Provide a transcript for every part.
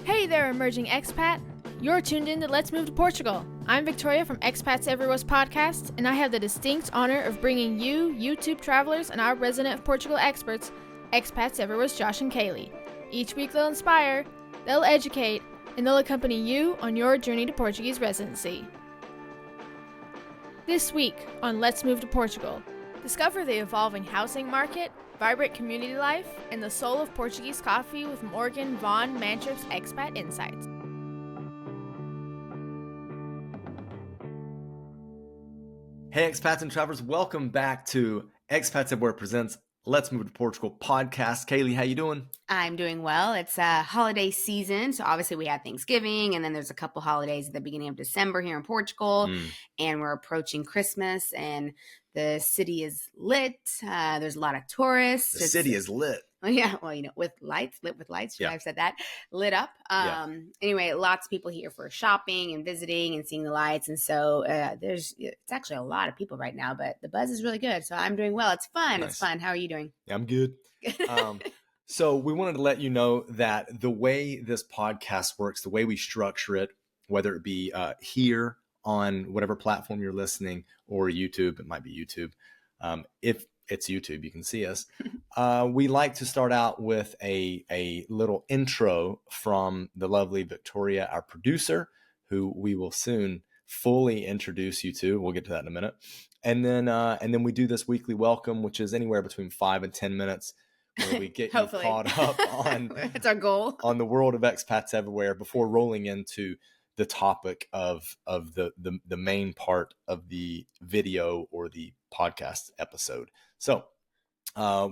Hey there, emerging expat! You're tuned in to Let's Move to Portugal. I'm Victoria from Expats Everywhere's podcast, and I have the distinct honor of bringing you, YouTube travelers, and our resident of Portugal experts, Expats Everywhere's Josh and Kaylee. Each week they'll inspire, they'll educate, and they'll accompany you on your journey to Portuguese residency. This week on Let's Move to Portugal, discover the evolving housing market, vibrant community life, and the soul of Portuguese coffee with Morgan Von Mantripp's Expat Insights. Hey expats and travelers, welcome back to Expats Everywhere presents Let's Move to Portugal podcast. Kaylee, how you doing? I'm doing well. It's holiday season, so obviously we have Thanksgiving, and then there's a couple holidays at the beginning of December here in Portugal, and we're approaching Christmas, and the city is lit. There's a lot of tourists. The city is lit. Yeah, well, lit with lights. Should I have said that? Lit up. Anyway, lots of people here for shopping and visiting and seeing the lights. And so it's actually a lot of people right now, but the buzz is really good. So I'm doing well. It's fun. Nice. It's fun. How are you doing? Yeah, I'm good. So we wanted to let you know that the way this podcast works, the way we structure it, whether it be here on whatever platform you're listening or YouTube, it might be YouTube. If it's YouTube, you can see us. We like to start out with a little intro from the lovely Victoria, our producer, who we will soon fully introduce you to. We'll get to that in a minute. And then we do this weekly welcome, which is anywhere between 5 and 10 minutes, where we get you caught up on it's our goal on the world of expats everywhere before rolling into the topic of the main part of the video or the podcast episode. So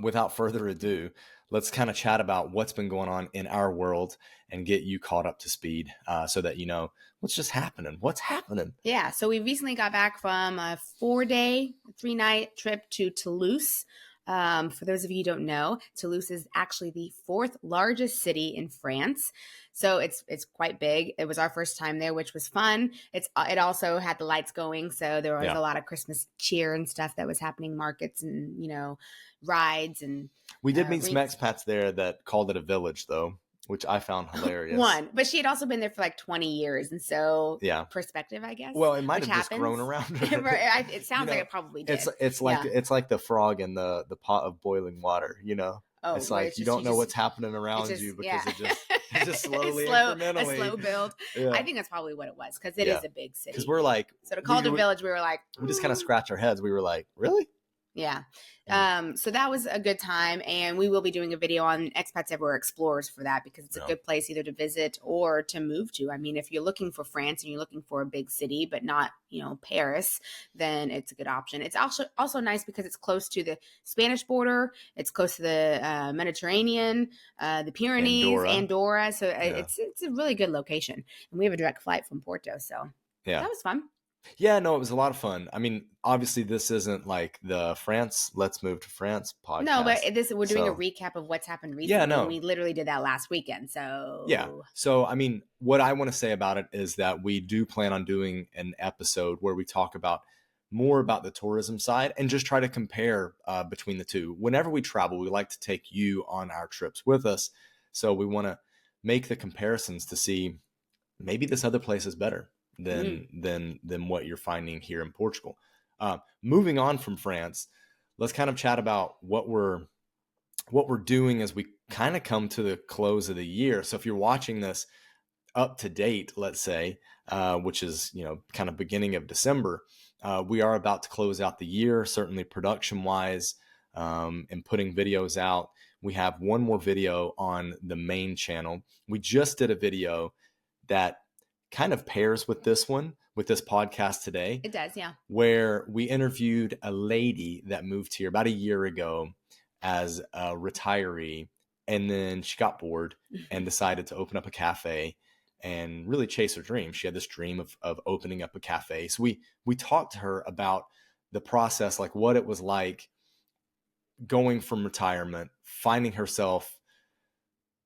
without further ado, let's kind of chat about what's been going on in our world and get you caught up to speed so that you know what's just happening. What's happening? Yeah. So we recently got back from a 4-day, 3-night trip to Toulouse. For those of you who don't know, Toulouse is actually the 4th largest city in France. So it's quite big. It was our first time there, which was fun. It also had the lights going. So there was a lot of Christmas cheer and stuff that was happening, markets and, rides. And we did meet some expats there that called it a village though, which I found hilarious. But she had also been there for like 20 years. And so perspective, I guess. Well, it might have just grown around. It sounds like it probably did. It's like the frog in the pot of boiling water, Oh, it's like you don't know what's happening around you because it just slowly, incrementally. A slow build. Yeah. I think that's probably what it was because it is a big city. Because we're like, so to call it a village, we were like, we just kind of scratch our heads. We were like, really? Yeah. So that was a good time, and we will be doing a video on Expats Everywhere Explorers for that because it's a good place either to visit or to move to. I mean, if you're looking for France and you're looking for a big city, but not, Paris, then it's a good option. It's also nice because it's close to the Spanish border. It's close to the Mediterranean, the Pyrenees, Andorra. So it's a really good location, and we have a direct flight from Porto. So that was fun. Yeah, no, it was a lot of fun. I mean, obviously this isn't like the Let's Move to France podcast. No, but we're doing a recap of what's happened recently. Yeah, no. We literally did that last weekend. So So, I mean, what I want to say about it is that we do plan on doing an episode where we talk more about the tourism side and just try to compare between the two. Whenever we travel, we like to take you on our trips with us. So we want to make the comparisons to see maybe this other place is better than what you're finding here in Portugal. Moving on from France, let's kind of chat about what we're doing as we kind of come to the close of the year. So if you're watching this up to date, let's say, which is, kind of beginning of December, we are about to close out the year, certainly production wise, and putting videos out. We have one more video on the main channel. We just did a video that kind of pairs with this podcast today. It does, yeah. Where we interviewed a lady that moved here about a year ago as a retiree, and then she got bored and decided to open up a cafe and really chase her dream. She had this dream of opening up a cafe. So we talked to her about the process, like what it was like going from retirement, finding herself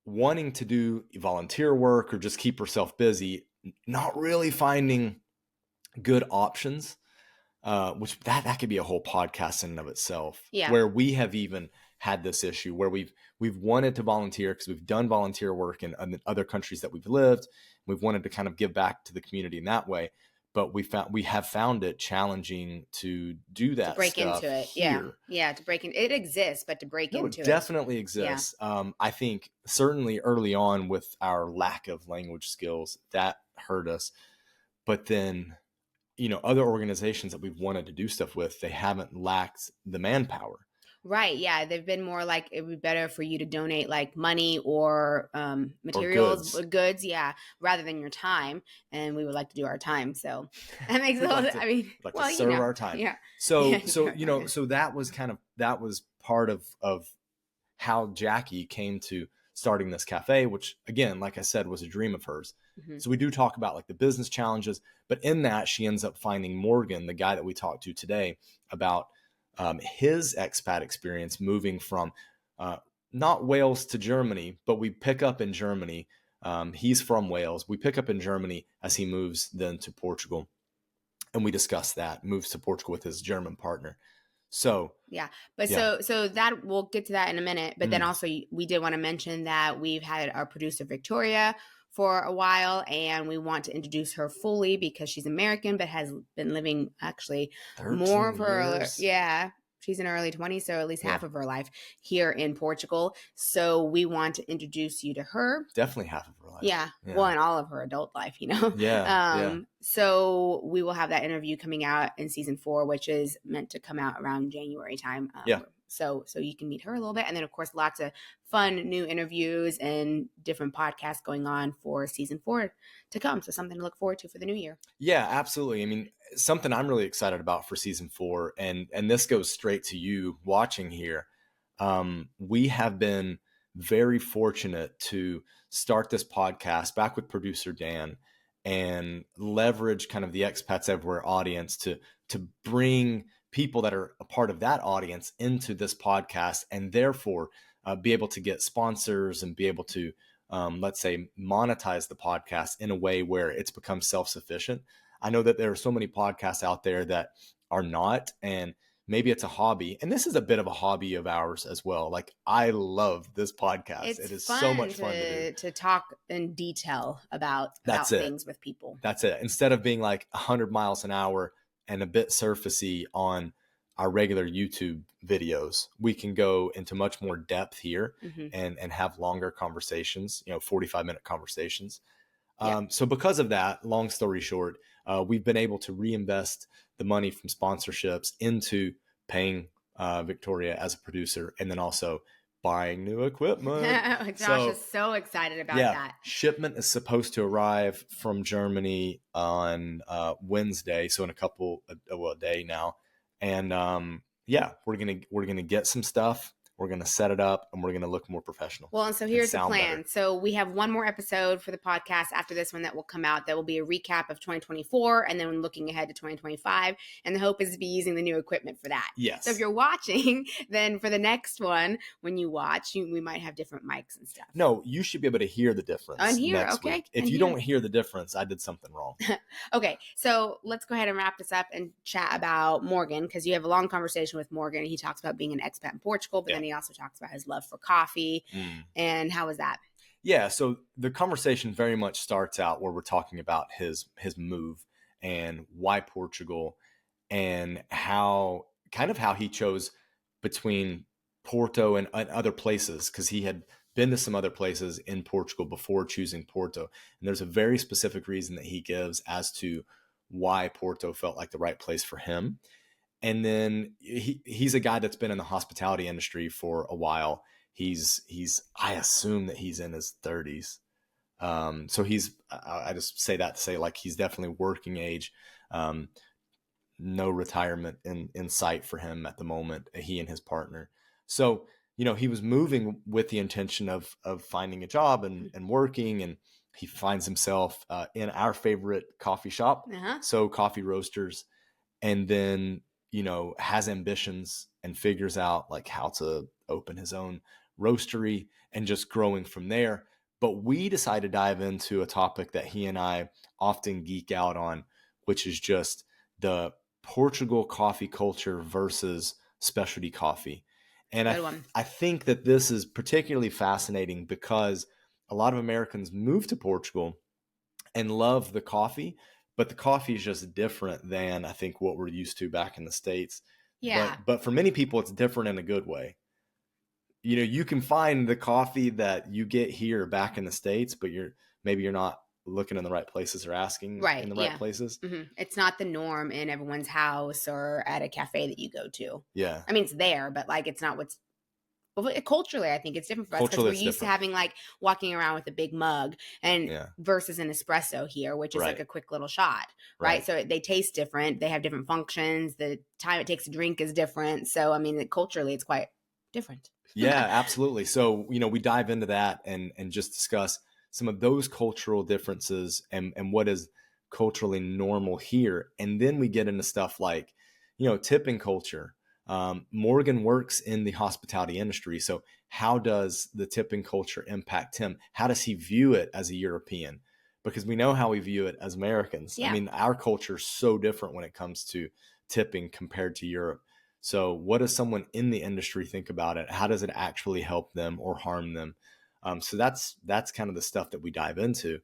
wanting to do volunteer work or just keep herself busy, not really finding good options, which that could be a whole podcast in and of itself, where we have even had this issue where we've wanted to volunteer because we've done volunteer work in other countries that we've lived. We've wanted to kind of give back to the community in that way, but we have found it challenging to do that, to break stuff into it here. Yeah, to break in it exists, but to break into it definitely exists. I think certainly early on with our lack of language skills that hurt us, but then other organizations that we've wanted to do stuff with, they haven't lacked the manpower. Right. Yeah. They've been more like, it would be better for you to donate like money or materials or goods. Yeah. Rather than your time. And we would like to do our time. So that makes a little, I mean, like to serve our time. Yeah. So that was part of how Jacci came to starting this cafe, which again, like I said, was a dream of hers. Mm-hmm. So we do talk about like the business challenges, but in that she ends up finding Morgan, the guy that we talked to today, about his expat experience moving from not Wales to Germany, but we pick up in Germany. He's from Wales. We pick up in Germany as he moves then to Portugal. And we discuss that, moves to Portugal with his German partner. So yeah, but yeah. So that we'll get to that in a minute. But then also we did want to mention that we've had our producer Victoria for a while, and we want to introduce her fully because she's American, but has been living actually more of her she's in her early 20s, so at least half of her life here in Portugal. So we want to introduce you to her. Definitely half of her life. Yeah. Well, and all of her adult life, So we will have that interview coming out in season 4, which is meant to come out around January time. So you can meet her a little bit. And then, of course, lots of fun new interviews and different podcasts going on for season 4 to come. So something to look forward to for the new year. Yeah, absolutely. I mean, something I'm really excited about for season 4, and this goes straight to you watching here. We have been very fortunate to start this podcast back with producer Dan and leverage kind of the Expats Everywhere audience to bring people that are a part of that audience into this podcast, and therefore be able to get sponsors and be able to, let's say, monetize the podcast in a way where it's become self-sufficient. I know that there are so many podcasts out there that are not, and maybe it's a hobby. And this is a bit of a hobby of ours as well. Like, I love this podcast. It is so much fun to do. To talk in detail about things with people. That's it. Instead of being like 100 miles an hour and a bit surfacey on our regular YouTube videos, we can go into much more depth here and have longer conversations, 45-minute conversations. So because of that, long story short, we've been able to reinvest the money from sponsorships into paying Victoria as a producer, and then also buying new equipment. Josh is so excited about that. Shipment is supposed to arrive from Germany on Wednesday, so in a day now. And we're gonna get some stuff. We're going to set it up, and we're going to look more professional. Well, and so here's the plan. Better. So we have one more episode for the podcast after this one that will come out. That will be a recap of 2024, and then looking ahead to 2025. And the hope is to be using the new equipment for that. Yes. So if you're watching, then for the next one, when you watch, we might have different mics and stuff. No, you should be able to hear the difference. Next week. If you don't hear the difference, I did something wrong. Okay, so let's go ahead and wrap this up and chat about Morgan, because you have a long conversation with Morgan. He talks about being an expat in Portugal, but then he also talks about his love for coffee. And how was that? Yeah, so the conversation very much starts out where we're talking about his move and why Portugal, and how he chose between Porto and other places, because he had been to some other places in Portugal before choosing Porto. And there's a very specific reason that he gives as to why Porto felt like the right place for him. And then he's a guy that's been in the hospitality industry for a while. I assume that he's in his 30s. So I just say that to say, like, he's definitely working age. No retirement in sight for him at the moment, he and his partner. So, he was moving with the intention of finding a job and working, and he finds himself in our favorite coffee shop, So Coffee Roasters, and then has ambitions and figures out like how to open his own roastery and just growing from there. But we decided to dive into a topic that he and I often geek out on, which is just the Portugal coffee culture versus specialty coffee. And I think that this is particularly fascinating because a lot of Americans move to Portugal and love the coffee, but the coffee is just different than I think what we're used to back in the States. Yeah. But for many people, it's different in a good way. You know, you can find the coffee that you get here back in the States, but maybe you're not looking in the right places or asking in the right places. Mm-hmm. It's not the norm in everyone's house or at a cafe that you go to. Yeah. I mean, it's there, but like, it's not what's culturally, I think it's different for us because we're used to having like walking around with a big mug and versus an espresso here, which is like a quick little shot, right? So they taste different. They have different functions. The time it takes to drink is different. So, I mean, culturally, it's quite different. Yeah, absolutely. So, you know, we dive into that and just discuss some of those cultural differences and what is culturally normal here. And then we get into stuff like, you know, tipping culture. Morgan works in the hospitality industry. So how does the tipping culture impact him? How does he view it as a European? Because we know how we view it as Americans. Yeah. I mean, our culture is so different when it comes to tipping compared to Europe. So what does someone in the industry think about it? How does it actually help them or harm them? So that's kind of the stuff that we dive into.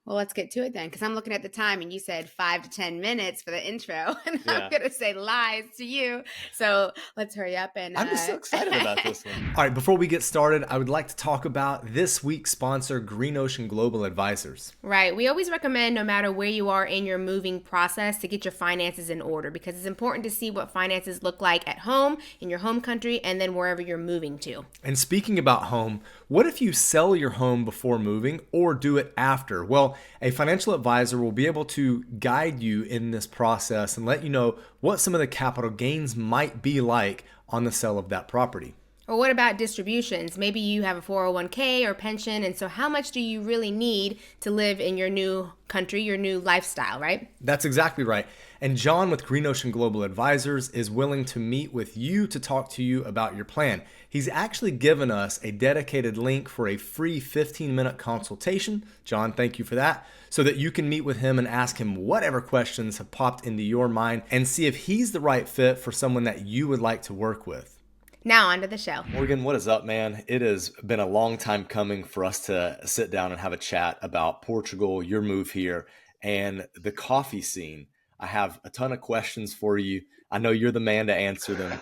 Well, let's get to it then, because I'm looking at the time and you said 5 to 10 minutes for the intro, and I'm going to say lies to you. So let's hurry up. And I'm just so excited about this one. All right, before we get started, I would like to talk about this week's sponsor, Green Ocean Global Advisors. Right. We always recommend, no matter where you are in your moving process, to get your finances in order, because it's important to see what finances look like at home, in your home country, and then wherever you're moving to. And speaking about home, what if you sell your home before moving or do it after? Well, a financial advisor will be able to guide you in this process and let you know what some of the capital gains might be like on the sale of that property. Or what about distributions? Maybe you have a 401k or pension, and so how much do you really need to live in your new country, your new lifestyle, right? That's exactly right. And John with Green Ocean Global Advisors is willing to meet with you to talk to you about your plan. He's actually given us a dedicated link for a free 15-minute consultation. John, thank you for that. So that you can meet with him and ask him whatever questions have popped into your mind and see if he's the right fit for someone that you would like to work with. Now onto the show. Morgan, what is up, man? It has been a long time coming for us to sit down and have a chat about Portugal, your move here, and the coffee scene. I have a ton of questions for you. I know you're the man to answer them.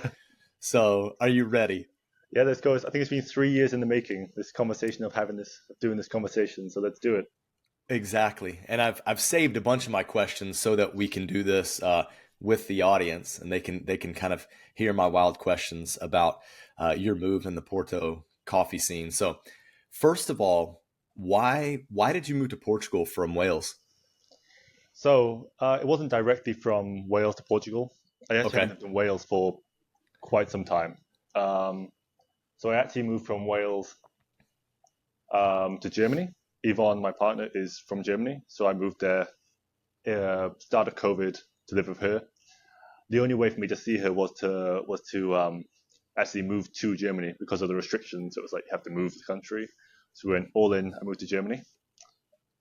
So are you ready? Yeah, let's go. I think it's been 3 years in the making, this conversation of doing this conversation. So let's do it. Exactly. And I've saved a bunch of my questions so that we can do this with the audience, and they can kind of hear my wild questions about your move in the Porto coffee scene. So first of all, why did you move to Portugal from Wales? So it wasn't directly from Wales to Portugal. I actually lived in Wales for quite some time. So I actually moved from Wales to Germany. Yvonne, my partner, is from Germany. So I moved there start of COVID to live with her. The only way for me to see her was to actually move to Germany because of the restrictions. It was like you have to move the country. So we went all in. I moved to Germany.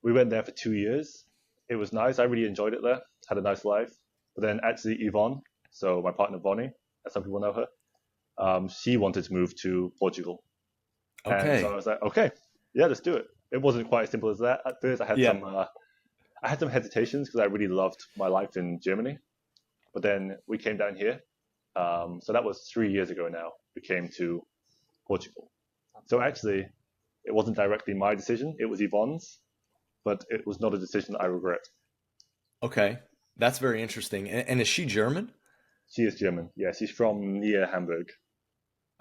We went there for 2 years. It was nice. I really enjoyed it there. Had a nice life. But then actually Yvonne, so my partner Vonnie, as some people know her, she wanted to move to Portugal. Okay. And so I was like, okay, yeah, let's do it. It wasn't quite as simple as that. At first, I had some hesitations because I really loved my life in Germany. But then we came down here. So that was 3 years ago now. We came to Portugal. So actually, it wasn't directly my decision. It was Yvonne's. But it was not a decision I regret. Okay. That's very interesting. And is she German? She is German. Yeah, she's from near Hamburg.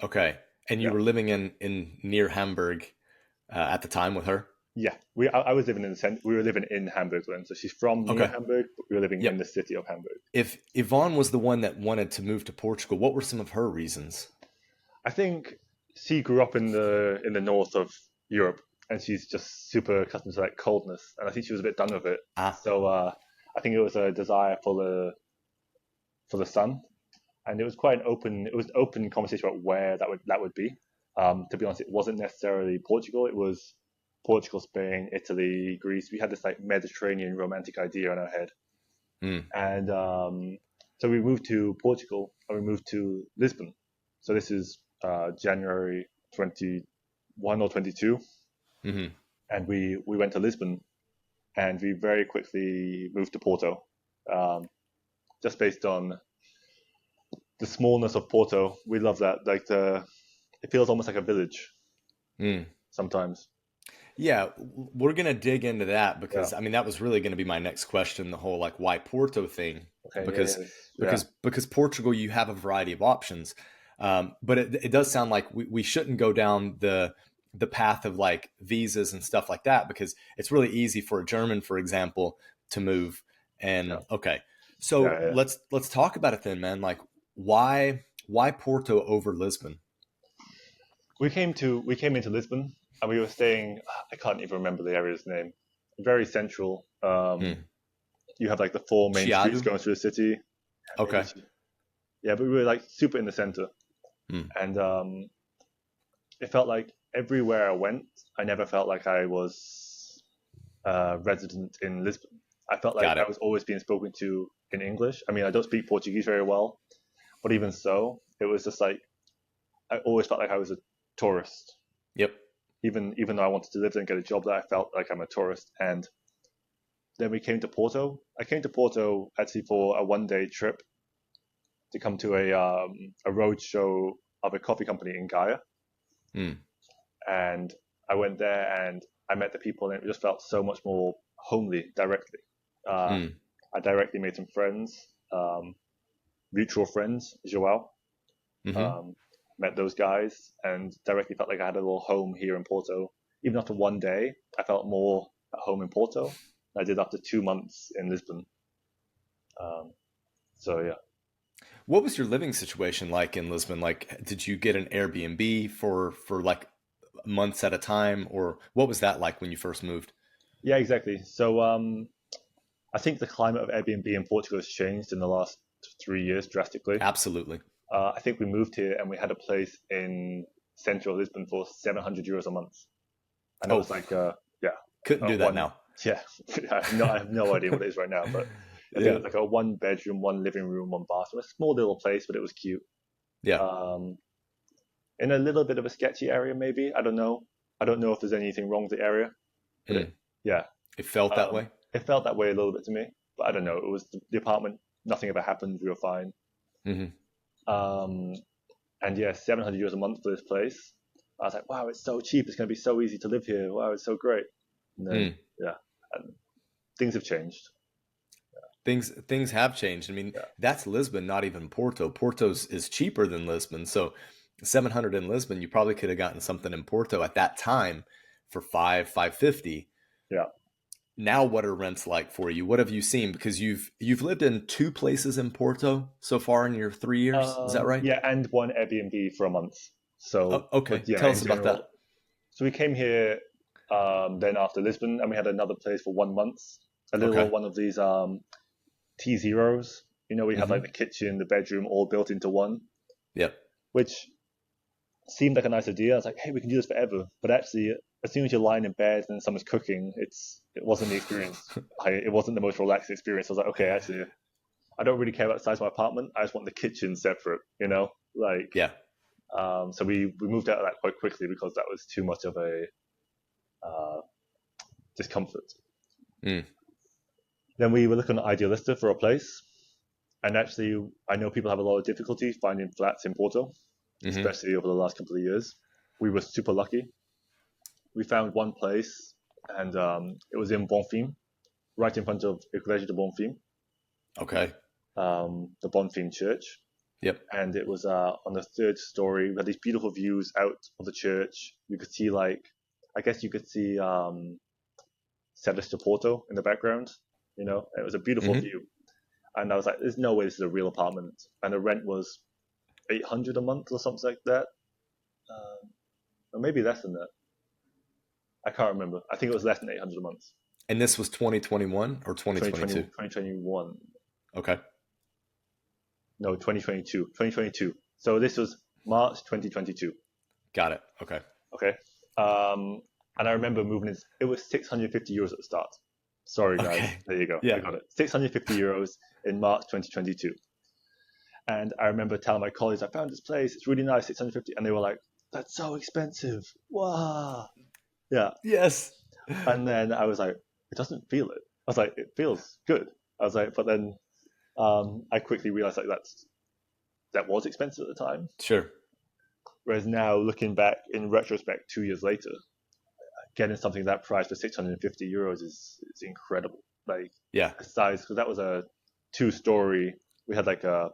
Okay. And you were living in near Hamburg at the time with her? Yeah. I was living we were living in Hamburg then. So she's from near Hamburg, but we were living in the city of Hamburg. If Yvonne was the one that wanted to move to Portugal, what were some of her reasons? I think she grew up in the north of Europe. And she's just super accustomed to like coldness, and I think she was a bit done with it. So I think it was a desire for the sun, and it was quite an open conversation about where that would be. To be honest, it wasn't necessarily Portugal. It was Portugal, Spain, Italy, Greece. We had this like Mediterranean romantic idea in our head, and so we moved to Portugal and we moved to Lisbon. So this is January 21 or 22, and we went to Lisbon, and we very quickly moved to Porto, just based on the smallness of Porto. We love that. Like it feels almost like a village sometimes. Yeah, we're going to dig into that because I mean that was really going to be my next question, the whole like why Porto thing. Okay, because Portugal, you have a variety of options. But it does sound like we shouldn't go down the path of like visas and stuff like that, because it's really easy for a German, for example, to move. And so let's talk about it then, man. Like why Porto over Lisbon? We came into Lisbon. And we were staying, I can't even remember the area's name, very central. You have like the 4 main streets going through the city. Okay. Yeah, but we were like super in the center. And it felt like everywhere I went, I never felt like I was resident in Lisbon. I felt like I was always being spoken to in English. I mean, I don't speak Portuguese very well, but even so, it was just like, I always felt like I was a tourist. Yep. Even though I wanted to live there and get a job there, I felt like I'm a tourist. And then we came to Porto. I came to Porto actually for a 1-day trip to come to a road show of a coffee company in Gaia. And I went there and I met the people, and it just felt so much more homely directly. I directly made some friends, mutual friends, Joao. Met those guys and directly felt like I had a little home here in Porto. Even after 1 day, I felt more at home in Porto than I did after 2 months in Lisbon. What was your living situation like in Lisbon? Like, did you get an Airbnb for like months at a time, or what was that like when you first moved? Yeah, exactly. So I think the climate of Airbnb in Portugal has changed in the last 3 years drastically. Absolutely. I think we moved here and we had a place in central Lisbon for €700 a month. And it was like, couldn't do that now. Yeah, I have no idea what it is right now, but I think it was like a 1 bedroom, 1 living room, 1 bathroom, a small little place, but it was cute. Yeah. In a little bit of a sketchy area, maybe. I don't know if there's anything wrong with the area. But it felt that way. It felt that way a little bit to me, but I don't know. It was the apartment. Nothing ever happened. We were fine. And yeah, €700 a month for this place. I was like, wow, it's so cheap. It's going to be so easy to live here. Wow, it's so great. And then, and things have changed. Things have changed. I mean, that's Lisbon, not even Porto. Porto's is cheaper than Lisbon. So 700 in Lisbon, you probably could have gotten something in Porto at that time for $550. Yeah. Now, what are rents like for you? What have you seen? Because you've lived in 2 places in Porto so far in your 3 years. Is that right? Yeah, and 1 Airbnb for a month. So okay, tell us about that. So we came here then after Lisbon, and we had another place for 1 month. A little one of these T0s. You know, we have like the kitchen, the bedroom, all built into one. Yep. Which seemed like a nice idea. I was like, hey, we can do this forever. But actually, as soon as you're lying in bed and someone's cooking, it wasn't the experience. It wasn't the most relaxed experience. I was like, okay, actually, I don't really care about the size of my apartment. I just want the kitchen separate, you know? Like, yeah. So we moved out of that quite quickly because that was too much of a discomfort. Then we were looking at Idealista for a place. And actually, I know people have a lot of difficulty finding flats in Porto, especially over the last couple of years. We were super lucky. We found one place, and it was in Bonfim, right in front of Igreja de Bonfim. Okay. The Bonfim Church. Yep. And it was on the 3rd story. We had these beautiful views out of the church. You could see, Serras de Porto in the background. You know, it was a beautiful view. And I was like, there's no way this is a real apartment. And the rent was $800 a month or something like that. Or maybe less than that. I can't remember. I think it was less than $800 a month. And this was 2021 or 2022? 2021. Okay. No, 2022. 2022. So this was March 2022. Got it. Okay. Okay. And I remember moving in. It was €650 at the start. Sorry, guys. Okay. There you go. Yeah. I got it. €650 in March 2022. And I remember telling my colleagues, I found this place, it's really nice, 650, and they were like, that's so expensive. Wow. Yeah. Yes. And then I was like, it doesn't feel it. I was like, it feels good. I was like, but then I quickly realized like that was expensive at the time. Sure. Whereas now, looking back in retrospect, 2 years later, getting something that price for 650 euros is incredible. Like, Yeah. the size, because that was a 2-story. We had like a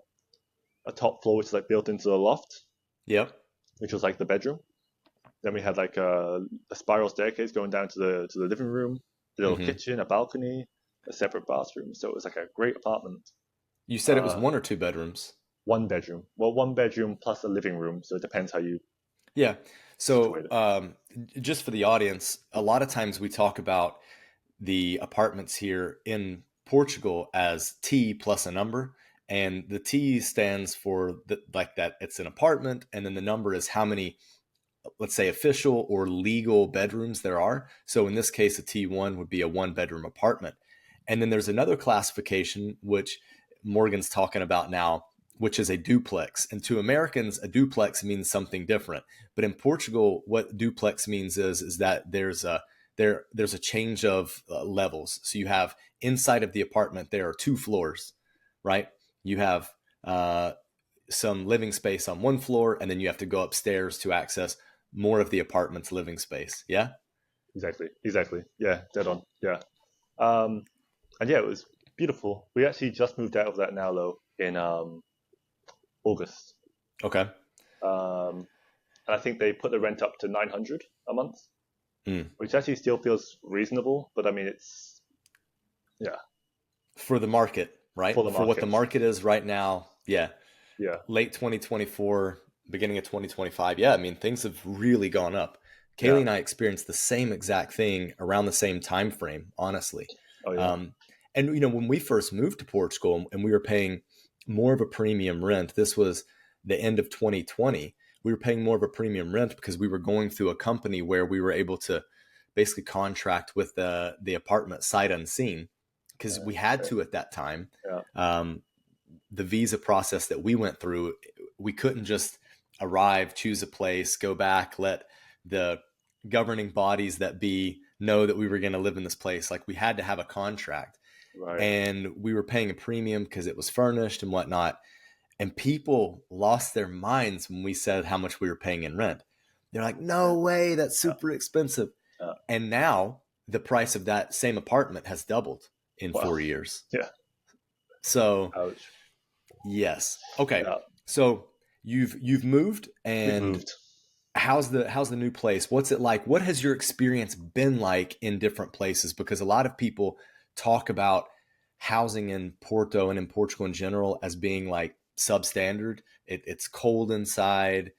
top floor which is like built into the loft, Yep. which was like the bedroom. Then we had like a spiral staircase going down to the living room, a little kitchen, a balcony, a separate bathroom. So it was like a great apartment. You said it was 1 or 2 bedrooms? 1 bedroom. Well, 1 bedroom plus a living room. So it depends how you. Yeah. So just for the audience, a lot of times we talk about the apartments here in Portugal as T plus a number. And the T stands for like that it's an apartment. And then the number is how many, let's say, official or legal bedrooms there are. So in this case, a T1 would be a 1-bedroom apartment. And then there's another classification, which Morgan's talking about now, which is a duplex. And to Americans, a duplex means something different. But in Portugal, what duplex means is that there's a change of levels. So you have inside of the apartment, there are 2 floors, right? You have some living space on 1 floor, and then you have to go upstairs to access more of the apartment's living space. Yeah? Exactly. Yeah, dead on. Yeah. And yeah, it was beautiful. We actually just moved out of that now, though, in August. Okay. And I think they put the rent up to 900 a month, which actually still feels reasonable. But I mean, it's, yeah. For the market, right? For what the market is right now. Yeah. Yeah. Late 2024, beginning of 2025. Yeah. I mean, things have really gone up. Kaylee and I experienced the same exact thing around the same time frame, honestly. Oh, yeah. And, when we first moved to Portugal and we were paying more of a premium rent, this was the end of 2020, we were paying more of a premium rent because we were going through a company where we were able to basically contract with the apartment sight unseen, because we had to at that time. Yeah. The visa process that we went through, we couldn't just arrive, choose a place, go back, let the governing bodies that be know that we were going to live in this place. Like, we had to have a contract. Right. And we were paying a premium because it was furnished and whatnot. And people lost their minds when we said how much we were paying in rent. They're like, no way, that's super expensive. And now the price of that same apartment has doubled in 4 years. Yeah. So, ouch. Yes. Okay. Yeah. So you've moved, and We've moved. How's the new place? What's it like? What has your experience been like in different places? Because a lot of people talk about housing in Porto and in Portugal in general as being like substandard. It's cold inside,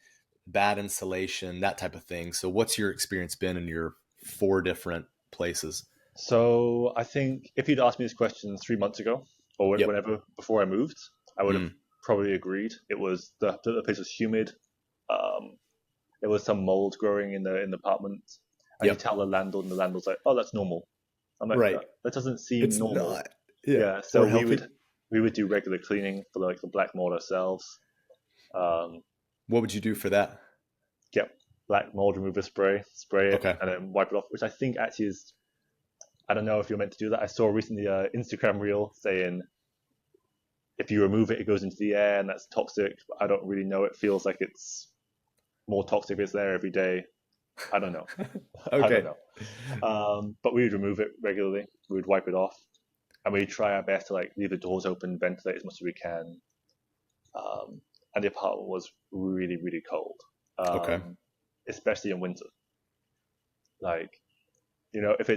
bad insulation, that type of thing. So what's your experience been in your 4 different places? So I think if you'd asked me this question 3 months ago, or whenever before I moved, I would have probably agreed. It was the place was humid. There was some mold growing in the apartment. And you tell the landlord, and the landlord's like, "Oh, that's normal." I'm like, right. That doesn't seem it's normal. Not. Yeah. So we would do regular cleaning for like the black mold ourselves. What would you do for that? Get black mold remover spray it, Okay. and then wipe it off. Which I think actually is. I don't know if you're meant to do that. I saw recently an Instagram reel saying if you remove it, it goes into the air, and that's toxic. But I don't really know. It feels like it's more toxic if it's there every day. I don't know. Okay. I don't know. But we would remove it regularly. We would wipe it off, and we try our best to like leave the doors open, ventilate as much as we can. And the apartment was really, really cold. Okay. Especially in winter. Like, if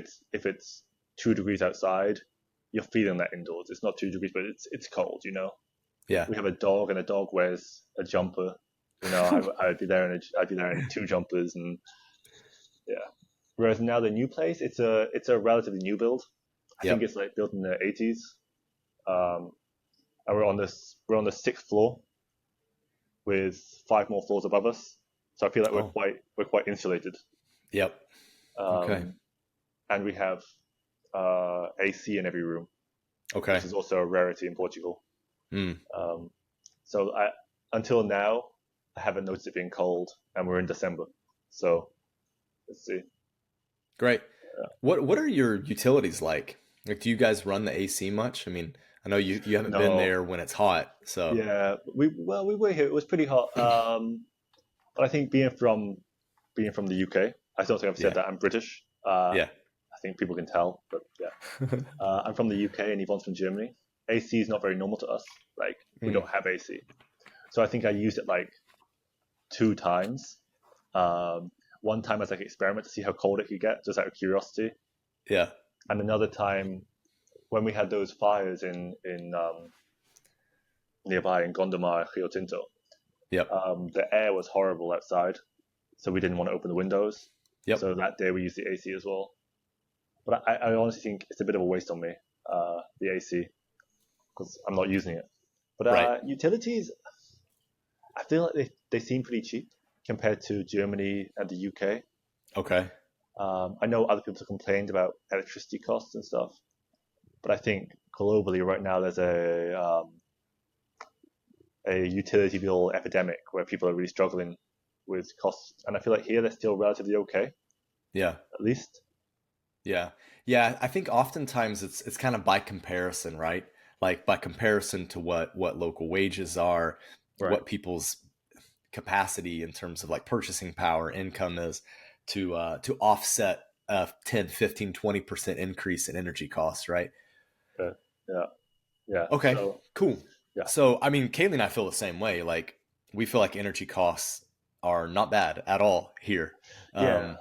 it's 2 degrees outside, you're feeling that indoors. It's not 2 degrees, but it's cold. Yeah. We have a dog, and a dog wears a jumper. I'd be there in 2 jumpers, and yeah. Whereas now the new place, it's a relatively new build. I think it's like built in the 80s. And we're on the 6th floor with 5 more floors above us. So I feel like we're quite insulated. Yep. Okay. And we have AC in every room. Okay. Which is also a rarity in Portugal. So until now, I haven't noticed it being cold, and we're in December. So let's see. Great. What are your utilities like? Like, do you guys run the AC much? I mean, I know you haven't been there when it's hot, so yeah. We were here. It was pretty hot. But I think being from the UK, I don't think I've said that I'm British. Yeah. I think people can tell, but yeah. I'm from the UK and Yvonne's from Germany. AC is not very normal to us. Like, we don't have AC. So I think I used it like 2 times. One time as like an experiment to see how cold it could get, just out of curiosity. Yeah. And another time when we had those fires in nearby in Gondomar, Rio Tinto. Yep. The air was horrible outside, so we didn't want to open the windows. Yep. So that day we used the AC as well. But I honestly think it's a bit of a waste on me, the AC, because I'm not using it. But utilities, I feel like they seem pretty cheap compared to Germany and the UK. Okay. I know other people have complained about electricity costs and stuff, but I think globally right now there's a utility bill epidemic where people are really struggling with costs, and I feel like here they're still relatively okay. Yeah. At least. Yeah. Yeah. I think oftentimes it's kind of by comparison, right? Like by comparison to what local wages are, what people's capacity in terms of like purchasing power, income is to offset a 10, 15, 20% increase in energy costs, right? Yeah. Okay, cool. Yeah. So, I mean, Kaylee and I feel the same way. Like, we feel like energy costs are not bad at all here. Yeah.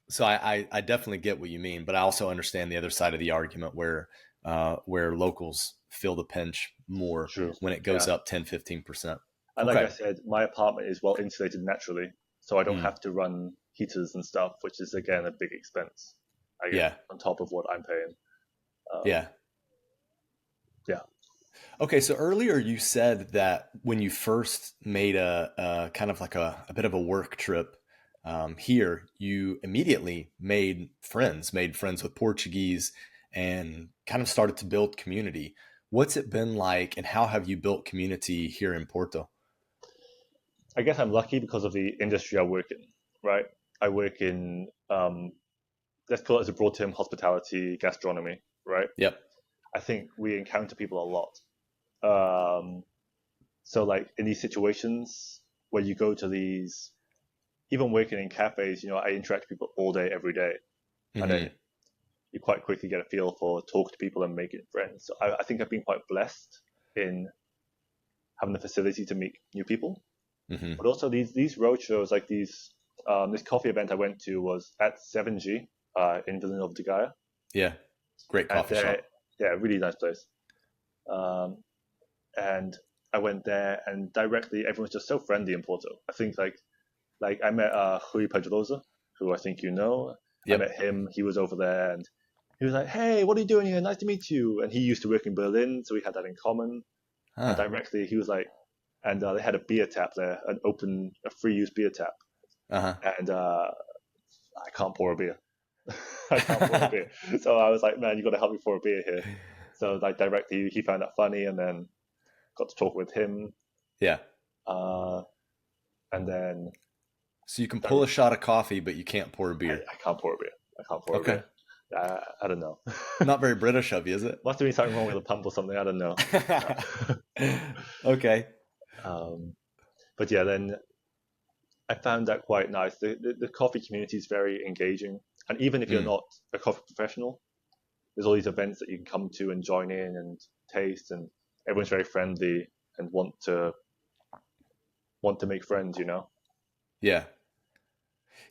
So I definitely get what you mean, but I also understand the other side of the argument where locals feel the pinch more when it goes up 10, 15%. And like I said, my apartment is well insulated naturally, so I don't have to run heaters and stuff, which is again a big expense. I guess, on top of what I'm paying. Yeah. Okay, so earlier you said that when you first made a kind of like a bit of a work trip here, you immediately made friends with Portuguese and kind of started to build community. What's it been like, and how have you built community here in Porto? I guess I'm lucky because of the industry I work in, right? I work in, let's call it as a broad term, hospitality, gastronomy, right? Yep. I think we encounter people a lot. So like in these situations where you go to these, even working in cafes, I interact with people all day, every day. Mm-hmm. And then you quite quickly get a feel for talk to people and making friends. So I think I've been quite blessed in having the facility to meet new people. Mm-hmm. But also these road shows, like this coffee event I went to was at 7G in Villanova de Gaia. Yeah, great coffee shop. Yeah, really nice place. And I went there, and directly everyone's just so friendly in Porto. I think like I met Rui Pedrosa, who I think you know. Yep. I met him. He was over there, and he was like, "Hey, what are you doing here? Nice to meet you." And he used to work in Berlin, so we had that in common. And directly, he was like, and they had a beer tap there, a free use beer tap. Uh-huh. And I can't pour a beer. I can't pour a beer. So I was like, "Man, you got to help me pour a beer here." So like directly, he found that funny, and then got to talk with him. Yeah. And then. So you can pull a shot of coffee, but you can't pour a beer. I can't pour a beer. A beer. I don't know. Not very British of you, is it? Must have been something wrong with the pump or something. I don't know. Okay. But yeah, then I found that quite nice. The coffee community is very engaging. And even if you're not a coffee professional, there's all these events that you can come to and join in and taste. And everyone's very friendly and want to make friends, Yeah.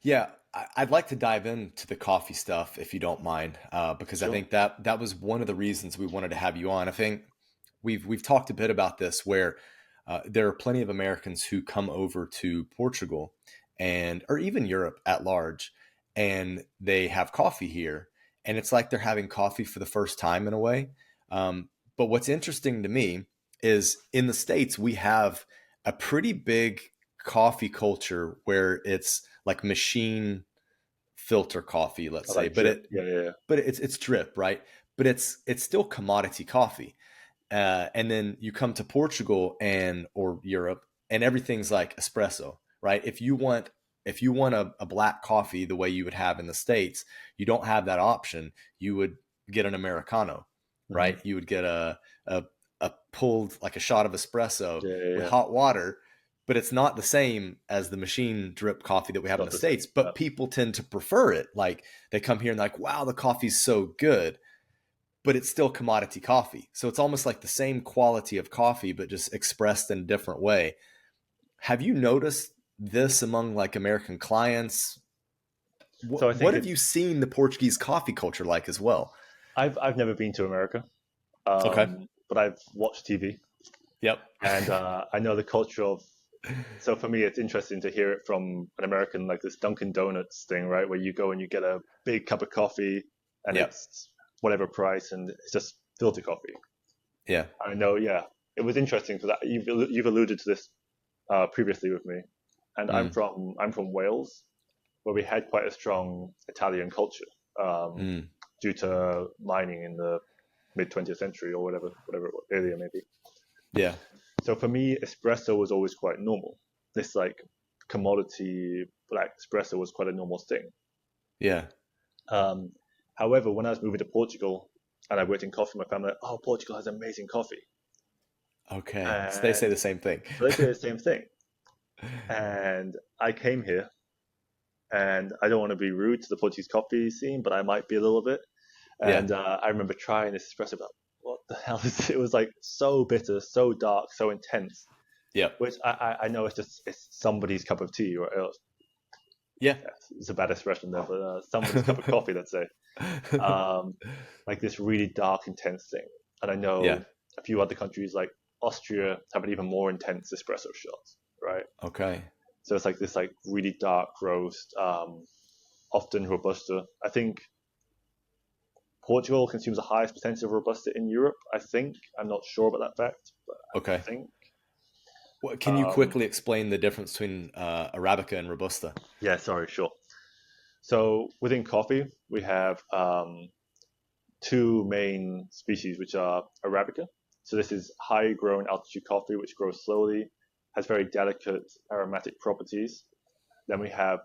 Yeah, I'd like to dive into the coffee stuff if you don't mind, because I think that was one of the reasons we wanted to have you on. I think we've talked a bit about this, where there are plenty of Americans who come over to Portugal or even Europe at large, and they have coffee here, and it's like they're having coffee for the first time in a way. But what's interesting to me is in the States, we have a pretty big coffee culture where it's like machine filter coffee, let's say, but drip. but it's drip, right? But it's still commodity coffee. And then you come to Portugal or Europe, and everything's like espresso, right? If you want a black coffee the way you would have in the States, you don't have that option. You would get an Americano, right? You would get a pulled, like a shot of espresso with hot water, but it's not the same as the machine drip coffee that we have in the States. But people tend to prefer it. Like, they come here and like, wow, the coffee's so good, but it's still commodity coffee. So it's almost like the same quality of coffee, but just expressed in a different way. Have you noticed this among like American clients? What have you seen the Portuguese coffee culture like as well? I've never been to America, but I've watched TV. Yep. And I know the culture of. So for me, it's interesting to hear it from an American, like this Dunkin' Donuts thing, right? Where you go and you get a big cup of coffee, and it's whatever price, and it's just filter coffee. Yeah. I know. Yeah, it was interesting because you've alluded to this previously with me, and I'm from Wales, where we had quite a strong Italian culture due to mining in the mid 20th century or whatever earlier maybe. Yeah. So for me, espresso was always quite normal. This like commodity black espresso was quite a normal thing. Yeah. However, when I was moving to Portugal and I worked in coffee, my family were like, oh, Portugal has amazing coffee. Okay. So they say the same thing. So they say the same thing. And I came here, and I don't want to be rude to the Portuguese coffee scene, but I might be a little bit. And I remember trying this espresso, but what the hell is it? It was like so bitter, so dark, so intense. Yeah. Which I know it's somebody's cup of tea, or else. Yeah. It's a bad expression there, but someone's cup of coffee, let's say. Like this really dark, intense thing. And I know a few other countries like Austria have an even more intense espresso shots, right? Okay. So it's like this like really dark roast, often Robusta. I think Portugal consumes the highest percentage of Robusta in Europe, I think. I'm not sure about that fact, but I think. Well, can you quickly explain the difference between Arabica and Robusta? Yeah, sure. So within coffee, we have two main species, which are Arabica. So this is high-grown altitude coffee, which grows slowly, has very delicate aromatic properties. Then we have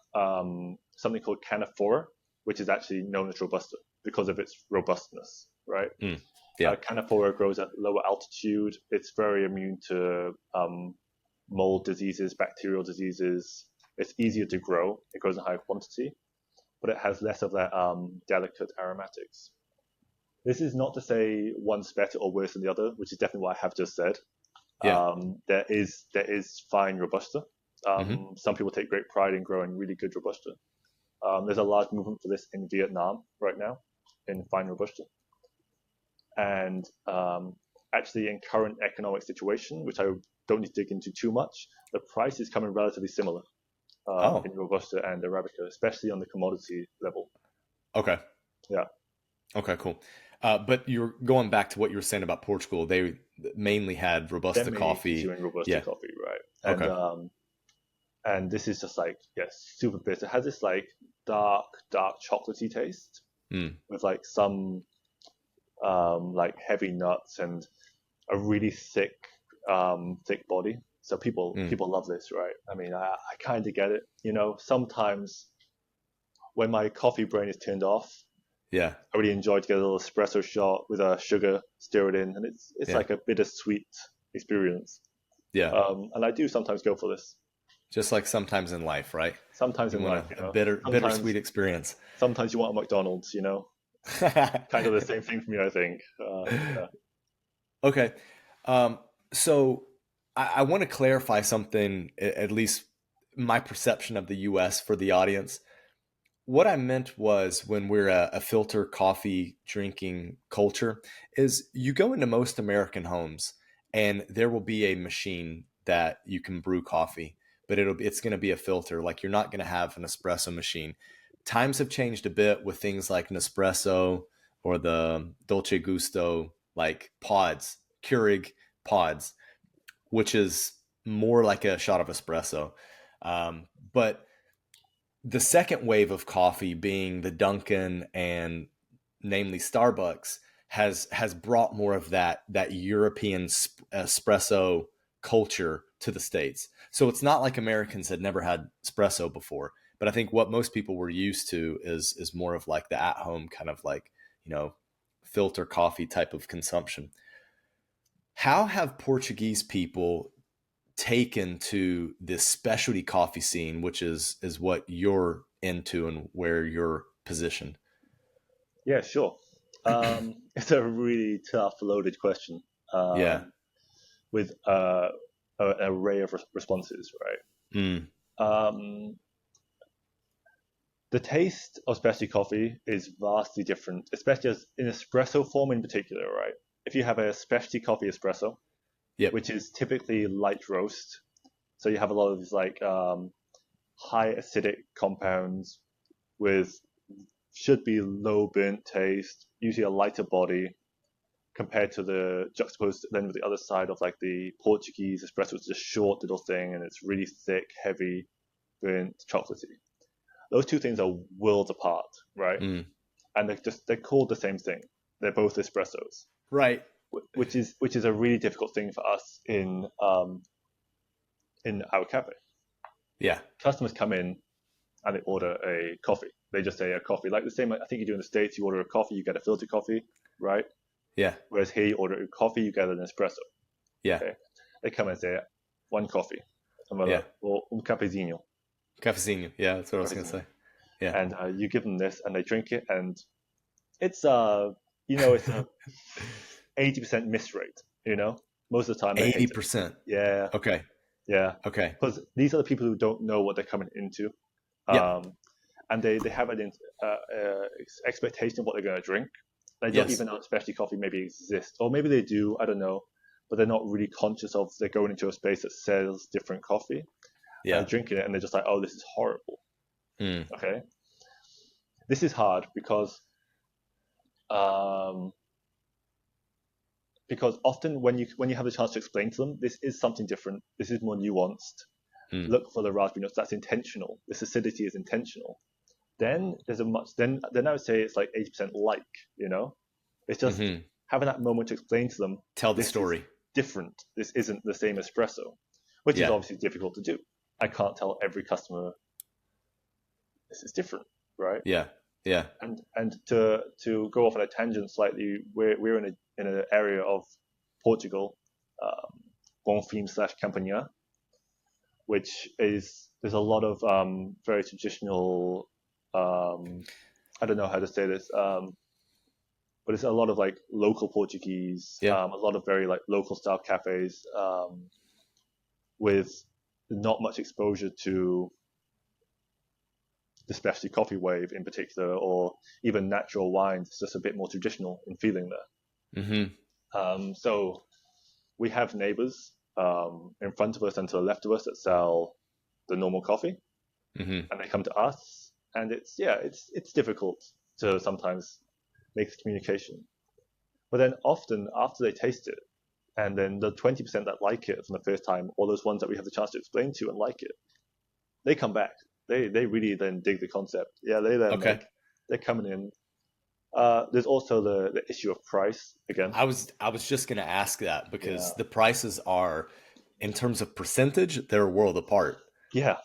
something called Canephora, which is actually known as Robusta because of its robustness, right? Canephora grows at lower altitude. It's very immune to mold diseases, bacterial diseases. It's easier to grow. It grows in higher quantity, but it has less of that delicate aromatics. This is not to say one's better or worse than the other, which is definitely what I have just said. There is fine Robusta. Some people take great pride in growing really good Robusta. There's a large movement for this in Vietnam right now, in fine Robusta. And actually in current economic situation, which I don't need to dig into too much, the price is coming relatively similar in Robusta and Arabica, especially on the commodity level. Okay. Yeah. Okay, cool. But you're going back to what you were saying about Portugal. They mainly had Robusta coffee. Doing Robusta coffee, right? And, and this is just like, super bitter. It has this like dark chocolatey taste with like some like heavy nuts and a really thick body. So people love this, right? I mean, I kind of get it. You know, sometimes when my coffee brain is turned off, I really enjoy to get a little espresso shot with a sugar, stir it in, and it's like a bittersweet experience. And I do sometimes go for this. Just like sometimes in life, right? Sometimes in life, a bittersweet experience. Sometimes you want a McDonald's, you know. Kind of the same thing for me, I think. Okay, so I want to clarify something, at least my perception of the U.S. for the audience. What I meant was, when we're a filter coffee drinking culture, is you go into most American homes and there will be a machine that you can brew coffee, but it's going to be a filter. Like, you're not going to have an espresso machine. Times have changed a bit with things like Nespresso or the Dolce Gusto, like pods, Keurig pods, which is more like a shot of espresso. But the second wave of coffee being the Dunkin' and namely Starbucks has brought more of that European espresso culture to the States. So it's not like Americans had never had espresso before, but I think what most people were used to is more of like the at home kind of like, filter coffee type of consumption. How have Portuguese people taken to this specialty coffee scene, which is what you're into and where you're positioned? Yeah, sure. It's a really tough, loaded question. With an array of responses, right? The taste of specialty coffee is vastly different, especially as in espresso form in particular, right? If you have a specialty coffee espresso, which is typically light roast, so you have a lot of these like high acidic compounds with should be low burnt taste, usually a lighter body, compared to the juxtaposed then with the other side of like the Portuguese espresso, it's a short little thing and it's really thick, heavy, burnt, chocolatey. Those two things are worlds apart, right? And they're called the same thing. They're both espressos, right? Which is a really difficult thing for us in our cafe. Yeah, customers come in and they order a coffee. They just say a coffee, like the same. I think you do in the States. You order a coffee, you get a filter coffee, right? Yeah. Whereas here, you order a coffee, you get an espresso. Yeah. Okay? They come and say one coffee. Or un cafezinho. Cafezinho. Yeah, that's what I was going to say. Yeah. And you give them this, and they drink it, and it's it's a 80% miss rate. Most of the time. 80%. Yeah. Okay. Yeah. Okay. Because these are the people who don't know what they're coming into. And they have an expectation of what they're going to drink. They don't even know specialty coffee maybe exists, or maybe they do. I don't know, but they're not really conscious of they're going into a space that sells different coffee. Yeah, they're drinking it and they're just like, "Oh, this is horrible." Okay, this is hard because often when you have the chance to explain to them, this is something different. This is more nuanced. Look for the raspberry notes. That's intentional. This acidity is intentional. Then there's then I would say it's like 80% like, it's just having that moment to explain to them. Tell the story. Different. This isn't the same espresso, which is obviously difficult to do. I can't tell every customer this is different, right? Yeah. Yeah. And to go off on a tangent slightly, we're in an area of Portugal, Bonfim/Campanha, which is there's a lot of very traditional. I don't know how to say this, but it's a lot of like local Portuguese, a lot of very like local style cafes with not much exposure to the specialty coffee wave in particular, or even natural wines. It's just a bit more traditional in feeling there. So we have neighbors in front of us and to the left of us that sell the normal coffee, and they come to us. And it's difficult to sometimes make the communication. But then often after they taste it, and then the 20% that like it from the first time, or those ones that we have the chance to explain to and like it, they come back. They really then dig the concept. Yeah, they then they're coming in. There's also the issue of price again. I was just going to ask that because the prices are, in terms of percentage, they're a world apart. Yeah.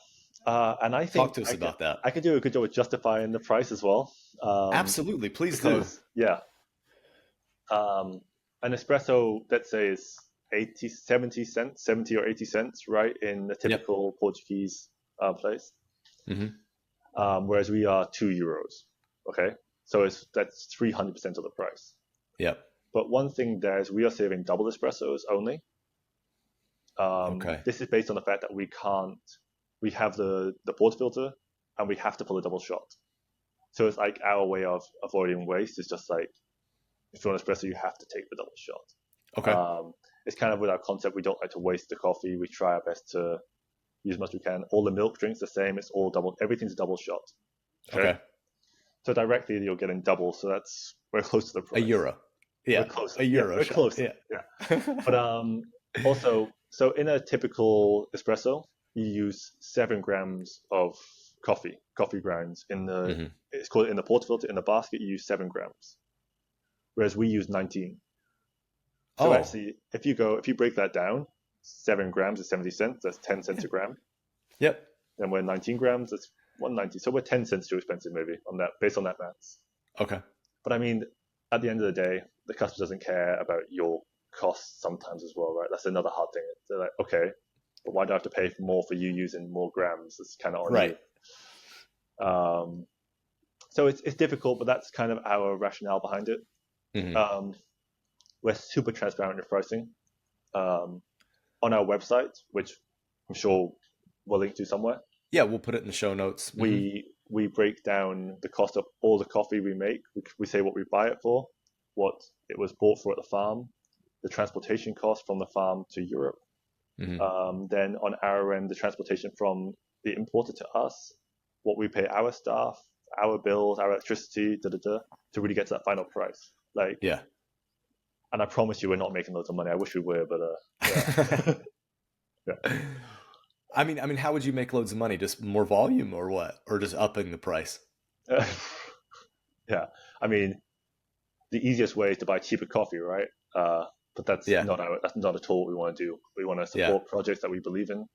And I think talk to us about that. I could do a good job of justifying the price as well. Absolutely, please do. Yeah. An espresso, let's say, is 70 or 80 cents, right, in a typical Portuguese place. Whereas we are €2. Okay, so that's 300% of the price. Yeah. But one thing there is we are serving double espressos only. This is based on the fact that we have the portafilter and we have to pull a double shot. So it's like our way of avoiding waste. It's just like, if you want espresso, you have to take the double shot. Okay. It's kind of with our concept, we don't like to waste the coffee. We try our best to use as much as we can. All the milk drinks the same. It's all double. Everything's a double shot. Okay. So directly you're getting double. So we're close to the price. €1. Yeah. We're close. €1. We're close. Yeah. But also, so in a typical espresso, you use 7 grams of coffee grounds in the. It's called in the portafilter. In the basket, you use 7 grams. whereas we use 19. So actually, if you break that down, 7 grams is 70 cents. That's 10 cents a gram. Yep. Then we're 19 grams. That's 190. So we're 10 cents too expensive, maybe on that, based on that maths. Okay. But I mean, at the end of the day, the customer doesn't care about your costs sometimes as well, right? That's another hard thing. They're like, okay, but why do I have to pay more for you using more grams? It's kind of on right. you. So it's difficult, but that's kind of our rationale behind it. Mm-hmm. We're super transparent in pricing. On our website, which I'm sure we'll link to somewhere. Yeah, we'll put it in the show notes. We break down the cost of all the coffee we make. We say what we buy it for, what it was bought for at the farm, the transportation cost from the farm to Europe. Mm-hmm. Then on our end, the transportation from the importer to us, what we pay our staff, our bills, our electricity, to really get to that final price. Like, yeah. And I promise you, we're not making loads of money. I wish we were, but yeah. Yeah. I mean, how would you make loads of money? Just more volume, or what? Or just upping the price? Yeah. I mean, the easiest way is to buy cheaper coffee, right? But that's not at all what we want to do. We want to support projects that we believe in.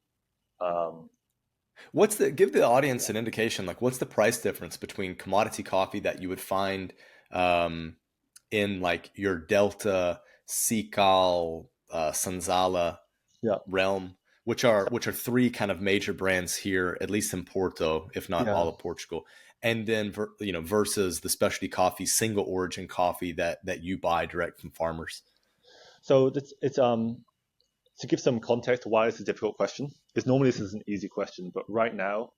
Give the audience an indication, like what's the price difference between commodity coffee that you would find in like your Delta, Sikal, Senzala realm, which are 3 kind of major brands here, at least in Porto, if not all of Portugal, and then versus the specialty coffee, single origin coffee that you buy direct from farmers. So it's to give some context why it's a difficult question, because normally this is an easy question, but right now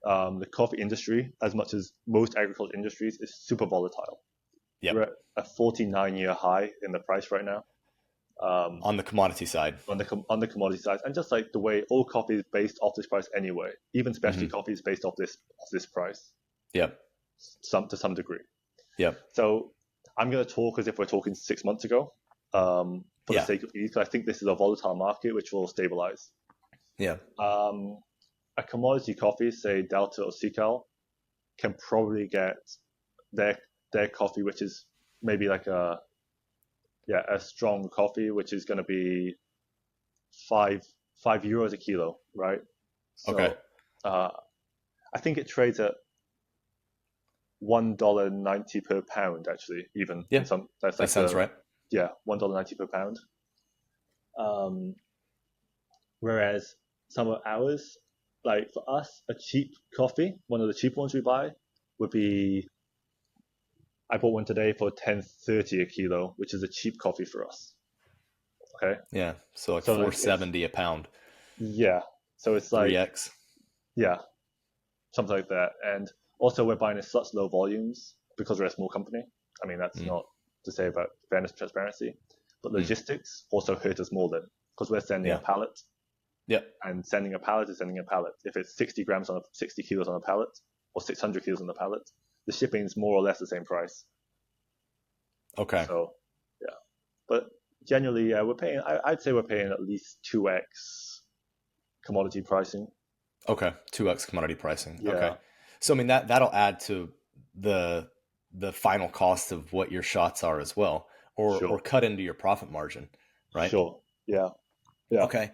the coffee industry, as much as most agriculture industries, is super volatile. We're at a 49-year high in the price right now. On the commodity side. On the commodity side, and just like the way all coffee is based off this price anyway, even specialty coffee is based off this price. Yep. To some degree. Yep. So I'm going to talk as if we're talking 6 months ago, for the sake of ease, because I think this is a volatile market which will stabilize. Yeah. A commodity coffee, say Delta or Sikal, can probably get their coffee, which is maybe like a strong coffee, which is going to be €5 a kilo, right? So, okay. I think it trades at $1.90 per pound, actually. Even that sounds right. Yeah, $1.90 per pound. Whereas some of ours, like for us, a cheap coffee, one of the cheap ones we buy, would be. I bought one today for $10.30 a kilo, which is a cheap coffee for us. Okay. Yeah. So like $4.70 a pound. Yeah. So it's like 3x. Yeah. Something like that. And also we're buying in such low volumes because we're a small company. I mean, that's not to say about fairness and transparency, but logistics also hurt us more than, because we're sending a pallet. Yeah. And sending a pallet is sending a pallet. If it's 60 kilos on a pallet or 600 kilos on the pallet, the shipping is more or less the same price. Okay. So, yeah. But generally, we're paying, I'd say we're paying at least 2x commodity pricing. Okay. 2x commodity pricing. Yeah. Okay. So, I mean, that'll add to the final cost of what your shots are as well, or cut into your profit margin, right? Sure. Yeah. Yeah. Okay.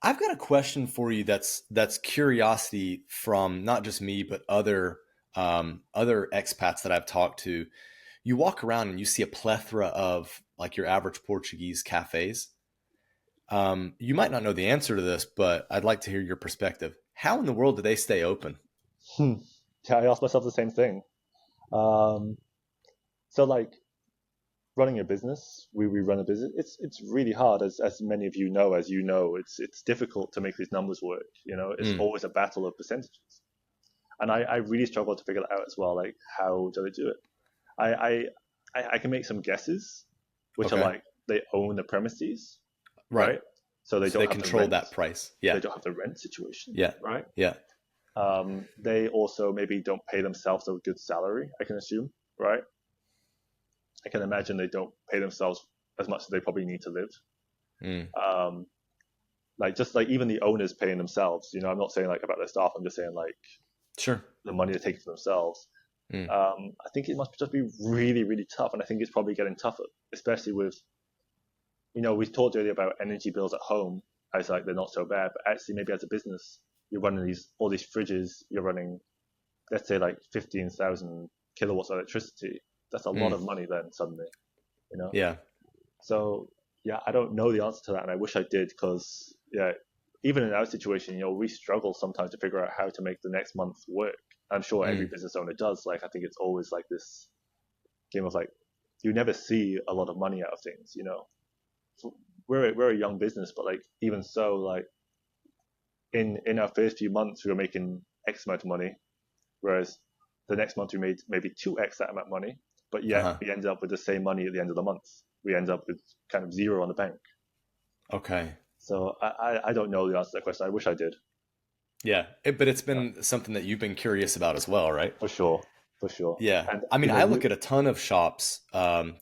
I've got a question for you that's curiosity from not just me, but other expats that I've talked to. You walk around and you see a plethora of like your average Portuguese cafes. You might not know the answer to this, but I'd like to hear your perspective. How in the world do they stay open? Yeah, I asked myself the same thing. So like running a business, we run a business. It's really hard, as many of you know. It's difficult to make these numbers work. It's always a battle of percentages. And I really struggle to figure that out as well. Like, how do they do it? I can make some guesses, which are like they own the premises, right? So they control that price. Yeah, they don't have the rent situation. Yeah, right. Yeah. They also maybe don't pay themselves a good salary, I can assume, right? I can imagine they don't pay themselves as much as they probably need to live. Like just like even the owners paying themselves. I'm not saying like about their staff. I'm just saying like sure, the money they're taking for themselves. Mm. I think it must just be really, really tough. And I think it's probably getting tougher, especially with, we talked earlier about energy bills at home. I was like, they're not so bad, but actually maybe as a business, you're running all these fridges, you're running, let's say like 15,000 kilowatts of electricity. That's a lot of money then suddenly, Yeah. So yeah, I don't know the answer to that, and I wish I did, because even in our situation, we struggle sometimes to figure out how to make the next month work. I'm sure every business owner does. Like, I think it's always like this game of like, you never see a lot of money out of things, So we're a young business, but like, even so, like in our first few months, we were making X amount of money, whereas the next month we made maybe 2x that amount of money, but yet we ended up with the same money at the end of the month. We end up with kind of zero on the bank. Okay. So I don't know the answer to that question. I wish I did. Yeah, but it's been something that you've been curious about as well, right? For sure. Yeah. And, I mean, I look at a ton of shops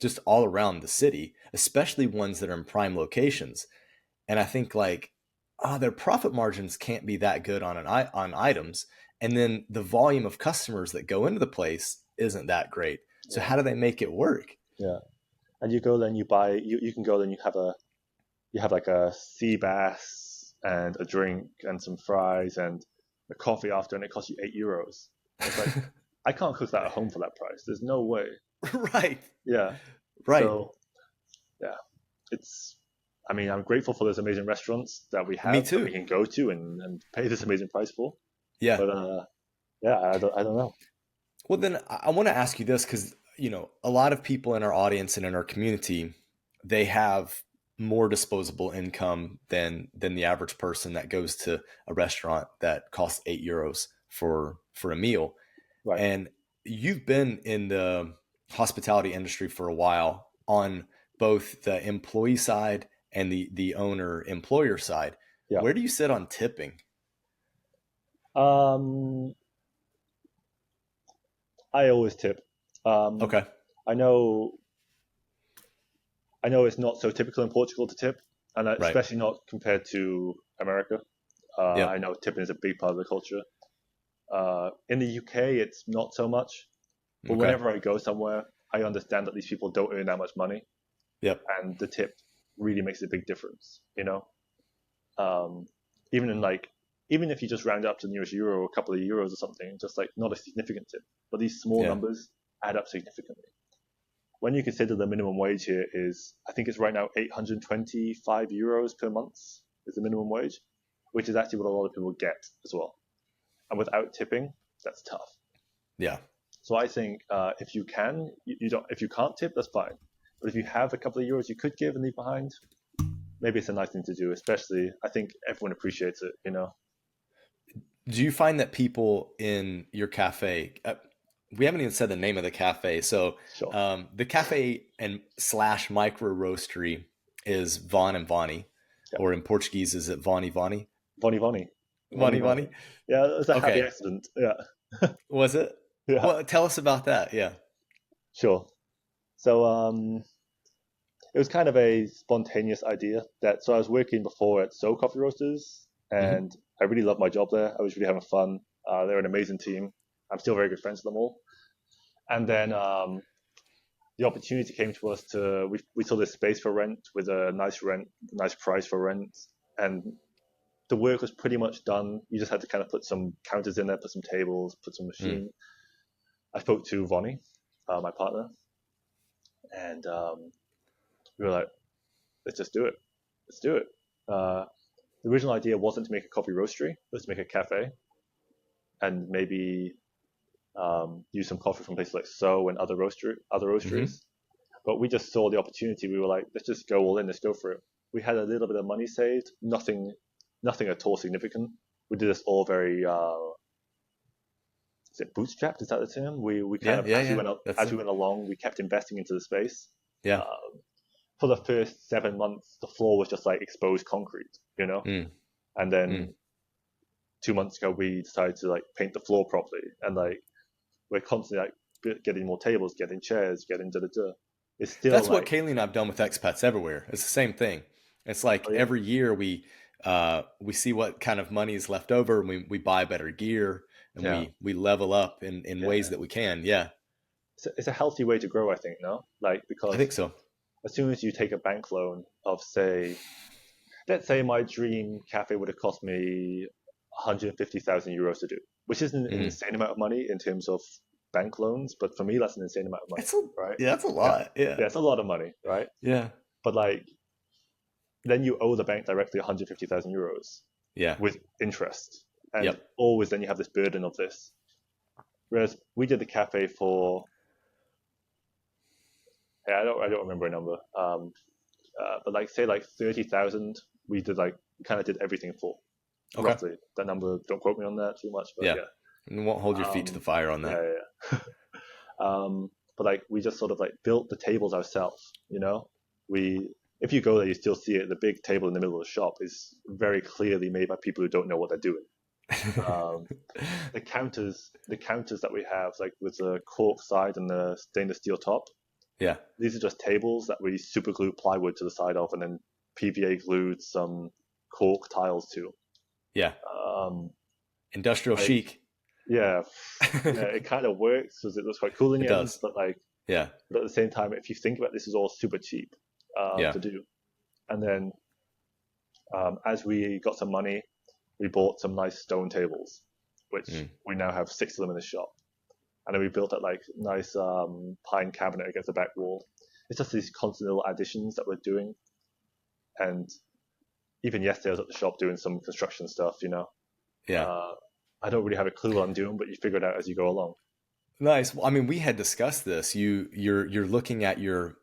just all around the city, especially ones that are in prime locations. And I think like, their profit margins can't be that good on on items. And then the volume of customers that go into the place isn't that great. So how do they make it work? Yeah. And you go then you buy, you can go then you have like a sea bass and a drink and some fries and a coffee after, and it costs you €8. It's like, I can't cook that at home for that price. There's no way. Right. Yeah. Right. So, yeah, I'm grateful for those amazing restaurants that we have. Me too. That we can go to and pay this amazing price for. Yeah. But, I don't know. Well, then I want to ask you this, because, a lot of people in our audience and in our community, they have more disposable income than the average person that goes to a restaurant that costs €8 for a meal. Right. And you've been in the hospitality industry for a while on both the employee side and the owner employer side. Yeah. Where do you sit on tipping? I always tip. Okay. I know it's not so typical in Portugal to tip, and especially not compared to America. I know tipping is a big part of the culture. In the UK, it's not so much. But whenever I go somewhere, I understand that these people don't earn that much money. Yep. And the tip really makes a big difference, even if you just round up to the nearest euro or a couple of euros or something, just like not a significant tip, but these small numbers add up significantly. When you consider the minimum wage here is, I think it's right now €825 per month is the minimum wage, which is actually what a lot of people get as well. And without tipping, that's tough. Yeah. So I think if you can, if you can't tip, that's fine. But if you have a couple of euros you could give and leave behind, maybe it's a nice thing to do. Especially, I think everyone appreciates it. Do you find that people in your cafe? We haven't even said the name of the cafe. So sure. The cafe and / micro roastery is Von and Vonnie, or in Portuguese, is it Vonnie? Vonnie. Yeah, it was a happy accident. Yeah. Was it? Yeah. Well, tell us about that. Yeah. Sure. So it was kind of a spontaneous idea. So I was working before at So Coffee Roasters, and I really loved my job there. I was really having fun. They're an amazing team. I'm still very good friends with them all. And then the opportunity came to us we saw this space for rent with a nice price for rent, and the work was pretty much done. You just had to kind of put some counters in there, put some tables, put some machine. I spoke to Vonnie, my partner, and we were like, let's just do it. Let's do it. The original idea wasn't to make a coffee roastery, it was to make a cafe and maybe use some coffee from places like So and other roasteries. But we just saw the opportunity. We were like, let's just go all in. Let's go for it. We had a little bit of money saved, nothing at all significant. We did this all very, is it bootstrapped? Is that the term? We kind of, as we went along, we kept investing into the space. Yeah. For the first 7 months, the floor was just like exposed concrete, And then 2 months ago, we decided to like paint the floor properly, and like we're constantly like getting more tables, getting chairs, getting da-da-da. It's still that's what Kaylee and I've done with Expats Everywhere. It's the same thing. It's like every year we see what kind of money is left over, and we buy better gear. and we level up in ways that we can. Yeah. It's a healthy way to grow, I think, no? Like, because I think so. As soon as you take a bank loan of, let's say my dream cafe would have cost me 150,000 euros to do, which isn't an insane amount of money in terms of bank loans, but for me, that's an insane amount of money, right? Yeah, that's a lot. Yeah. It's a lot of money, right? Yeah. But like, then you owe the bank directly 150,000 euros. Yeah. With interest, and always then you have this burden of this. Whereas we did the cafe for, I don't remember a number, but like say like 30,000, we did like kind of did everything for. Okay. Roughly that number. Don't quote me on that too much, but yeah. And won't hold your feet to the fire on that. Yeah. But like we just sort of like built the tables ourselves. You know, if you go there, you still see it. The big table in the middle of the shop is very clearly made by people who don't know what they're doing. The counters that we have, like with the cork side and the stainless steel top. Yeah. These are just tables that we super glued plywood to the side of, and then PVA glued some cork tiles to. Yeah. Industrial chic. Yeah. It kind of works because it looks quite cool in the end, but like, but at the same time, if you think about it, this is all super cheap to do. And then as we got some money, we bought some nice stone tables, which we now have 6 of them in the shop. And then we built that like nice pine cabinet against the back wall. It's just these constant little additions that we're doing. And even yesterday I was at the shop doing some construction stuff, you know. Yeah. I don't really have a clue what I'm doing, but you figure it out as you go along. Nice. Well, I mean, we had discussed this. You're looking at your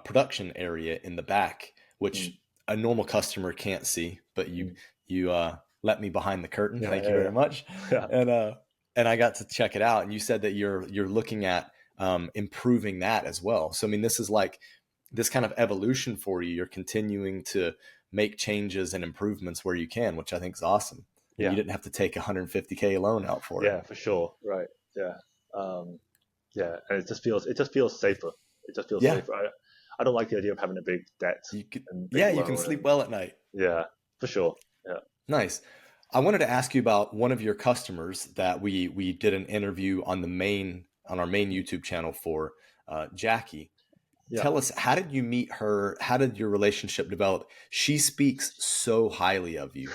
production area in the back, which a normal customer can't see, but you let me behind the curtain. Thank you very much. Yeah. And I got to check it out. And you said that you're looking at improving that as well. So I mean, this is like this kind of evolution for you. You're continuing to make changes and improvements where you can, which I think is awesome. Yeah. You didn't have to take $150K loan out for it. Yeah, for sure. Right. Yeah. And it just feels safer. It just feels safer. I don't like the idea of having a big debt. You can sleep well at night. Yeah, for sure. Yeah. Nice. I wanted to ask you about one of your customers that we did an interview on our main YouTube channel for, Jacci. Yeah. Tell us, how did you meet her? How did your relationship develop? She speaks so highly of you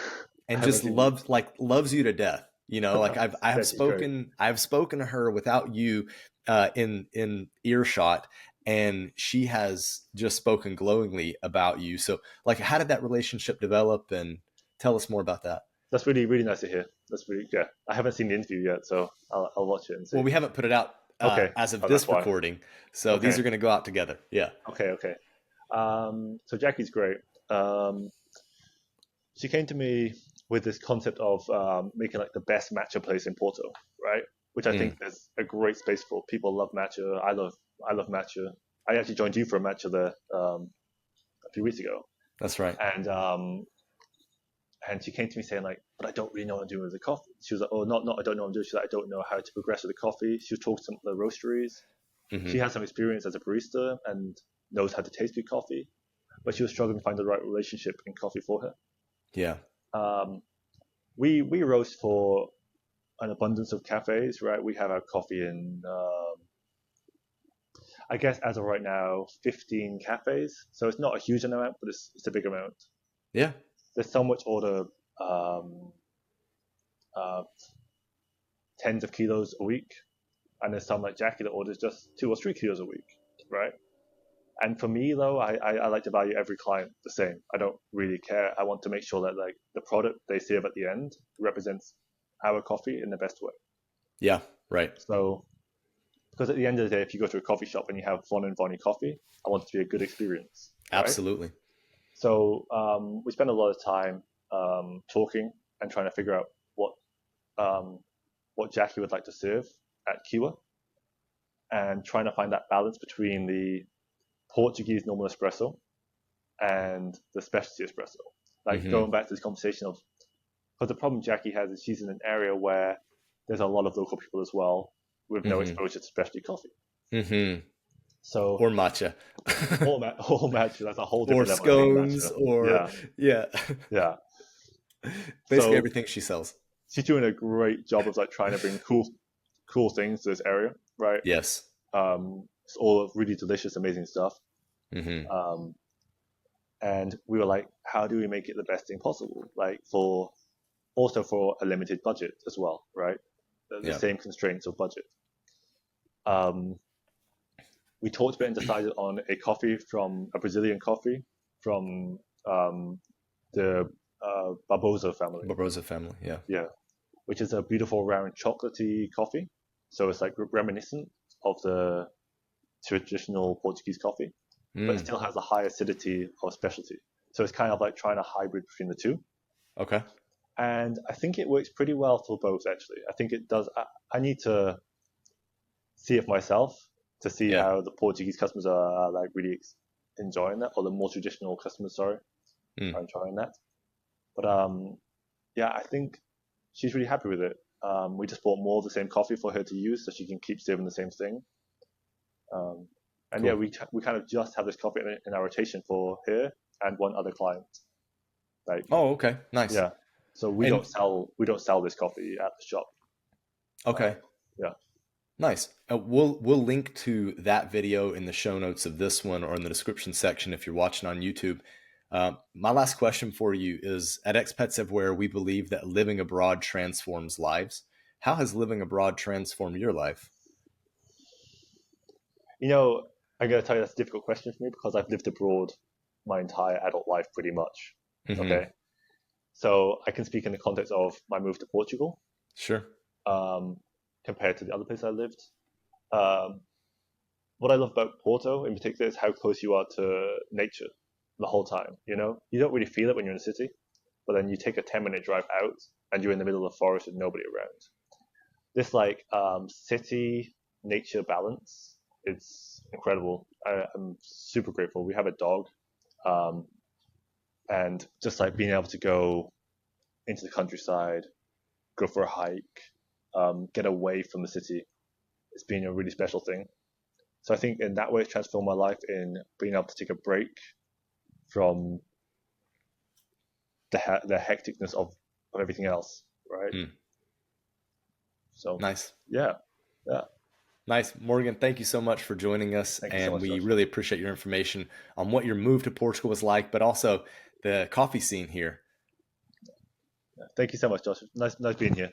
and just loves you to death. You know, like I've spoken to her without you in earshot, and she has just spoken glowingly about you. So like, how did that relationship develop, and tell us more about that? That's really, really nice to hear. That's really, I haven't seen the interview yet, so I'll watch it and see. Well, we haven't put it out as of this recording, so these are going to go out together. Yeah. Okay. So Jacci's great. She came to me with this concept of making like the best matcha place in Porto, right? Which I think there's a great space for. People love matcha. I love matcha. I actually joined you for a matcha there a few weeks ago. That's right. And she came to me saying like, but I don't really know what I'm doing with the coffee. She was like, oh, not I don't know what I'm doing. She's like, I don't know how to progress with the coffee. She was talking to some of the roasteries. Mm-hmm. She has some experience as a barista and knows how to taste good coffee, but she was struggling to find the right relationship in coffee for her. Yeah. We roast for an abundance of cafes, right? We have our coffee in, I guess as of right now, 15 cafes. So it's not a huge amount, but it's a big amount. Yeah. There's some which order tens of kilos a week, and there's some like Jacci that orders just 2 or 3 kilos a week, right? And for me though, I like to value every client the same. I don't really care. I want to make sure that like the product they serve at the end represents our coffee in the best way. Yeah, right. So, because at the end of the day, if you go to a coffee shop and you have Yvonne and Vonnie coffee, I want it to be a good experience. Right? Absolutely. So we spend a lot of time talking and trying to figure out what Jacci would like to serve at Kiwa, and trying to find that balance between the Portuguese normal espresso and the specialty espresso. Like going back to this conversation of, because the problem Jacci has is she's in an area where there's a lot of local people as well with no exposure to specialty coffee. Mm-hmm. So or matcha, or matcha. That's a whole different level. Or scones, or yeah. Basically everything she sells. she's doing a great job of like trying to bring cool things to this area, right? Yes. It's all really delicious, amazing stuff. Mm-hmm. And we were like, how do we make it the best thing possible? Like for a limited budget as well, right? The same constraints of budget. We talked about and decided on a Brazilian coffee from the Barbosa family. Barbosa family, yeah. Yeah, which is a beautiful round chocolatey coffee. So it's like reminiscent of the traditional Portuguese coffee, but it still has a high acidity of specialty. So it's kind of like trying to hybrid between the two. Okay. And I think it works pretty well for both, actually. I think it does. I need to see it myself to see how the Portuguese customers are like really enjoying that, or the more traditional customers, are enjoying that. But I think she's really happy with it. We just bought more of the same coffee for her to use, so she can keep serving the same thing. And cool. We kind of just have this coffee in our rotation for her and one other client. Like, oh, okay, nice. Yeah, so we don't sell this coffee at the shop. Okay. Yeah. Nice. We'll link to that video in the show notes of this one or in the description section if you're watching on YouTube. My last question for you is, at Expats Everywhere, we believe that living abroad transforms lives. How has living abroad transformed your life? You know, I'm going to tell you that's a difficult question for me because I've lived abroad my entire adult life pretty much. Mm-hmm. Okay. So I can speak in the context of my move to Portugal. Sure. Compared to the other place I lived. What I love about Porto in particular is how close you are to nature the whole time. You know, you don't really feel it when you're in the city, but then you take a 10-minute drive out and you're in the middle of the forest with nobody around. This like city nature balance, it's incredible. I'm super grateful. We have a dog, and just like being able to go into the countryside, go for a hike, get away from the city, it's been a really special thing. So I think in that way it's transformed my life, in being able to take a break from the hecticness of everything else, right? So nice. Yeah. Nice. Morgan, thank you so much for joining us. And we really appreciate your information on what your move to Portugal was like, but also the coffee scene here. Thank you so much, Josh. Nice being here.